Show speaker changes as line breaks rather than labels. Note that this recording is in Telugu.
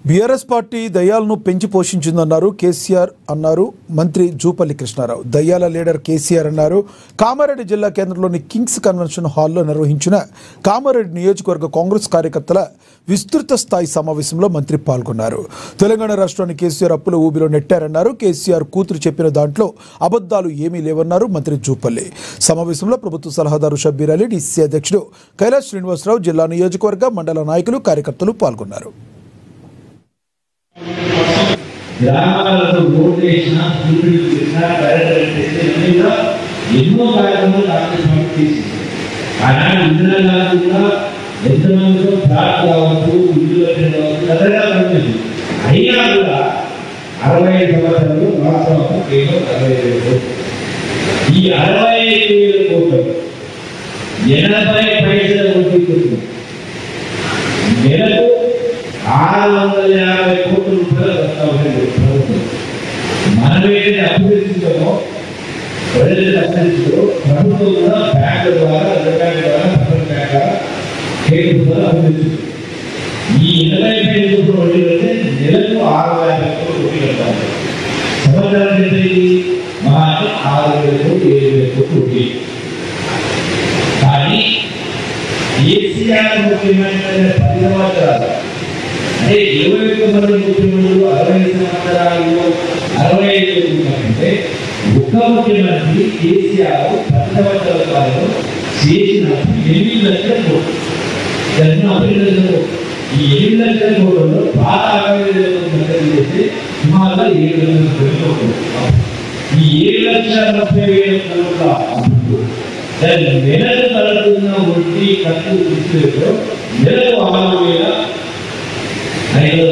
బీఆర్ఎస్ పార్టీ దయ్యాలను పెంచి పోషించిందన్నారు కేసీఆర్ అన్నారు మంత్రి జూపల్లి కృష్ణారావు. దయ్యాల లీడర్ కేసీఆర్ అన్నారు. కామారెడ్డి జిల్లా కేంద్రంలోని కింగ్స్ కన్వెన్షన్ హాల్లో నిర్వహించిన కామారెడ్డి నియోజకవర్గ కాంగ్రెస్ కార్యకర్తల విస్తృత స్థాయి సమావేశంలో మంత్రి పాల్గొన్నారు. తెలంగాణ రాష్ట్రాన్ని కేసీఆర్ అప్పుల ఊబిలో నెట్టారన్నారు. కేసీఆర్ కూతురు చెప్పిన దాంట్లో అబద్ధాలు ఏమీ లేవన్నారు మంత్రి జూపల్లి. సమావేశంలో ప్రభుత్వ సలహాదారు షబ్బీర్ అలీ, డీసీసీ అధ్యక్షుడు కైలాష్ శ్రీనివాసరావు, జిల్లా నియోజకవర్గ మండల నాయకులు, కార్యకర్తలు పాల్గొన్నారు.
గ్రామాలలో ఓటు వేసిన ఎన్నో కార్యక్రమాలు కాంగ్రెస్ పార్టీ చేసింది. ఆనాడు ఇందిరాగాంధీ కూడా ఎంతమందితో ఫ్లాట్ కావచ్చు, ఇల్లు కావచ్చు, అదగా పనిచేసింది. అయినా కూడా 65 సంవత్సరాలు వాస్తవం కేవలం 65 కోట్లు. ఈ 65,000 కోట్లు 80 పైసల వడ్డీ నెలకు 650 కోట్ల రూపాయలు వస్తా ఉన్నాయి ప్రభుత్వం. మనమేదైతే అభివృద్ధిలో ప్రజలు అభివృద్ధిలో ప్రభుత్వం కూడా బ్యాంకుల ద్వారా, రిజర్వ్ ద్వారా, సెంట్రల్ బ్యాంక్ ద్వారా, కేంద్ర ద్వారా అభివృద్ధి. ఈ 80 కోట్ల వడ్డీ అంటే నెలకు 650 కోట్ల వడ్డీ కట్టాలి. సంవత్సరానికి మా 6,000 కోట్లు 7,000 కోట్లు వడ్డీ. కానీ కేసీఆర్ ముఖ్యమైన 10 సంవత్సరాలు అంటే 21 మంది ముఖ్యమంత్రులు 60 సంవత్సరాలు 65 అంటే ఒక్క ముఖ్యమంత్రి కేసీఆర్ 10 సంవత్సరాల కాలంలో చేసిన 8 లక్షల కోట్లు. ఈ 8 లక్షల కోట్లలో పాత 60,000 చేస్తే సుమారుగా 7 లక్షల కోట్లు. ఈ 7,30,000 కోట్ల దాని నెలకు కలుగుతున్న వడ్డీ ఖర్చు నెలకు 6,000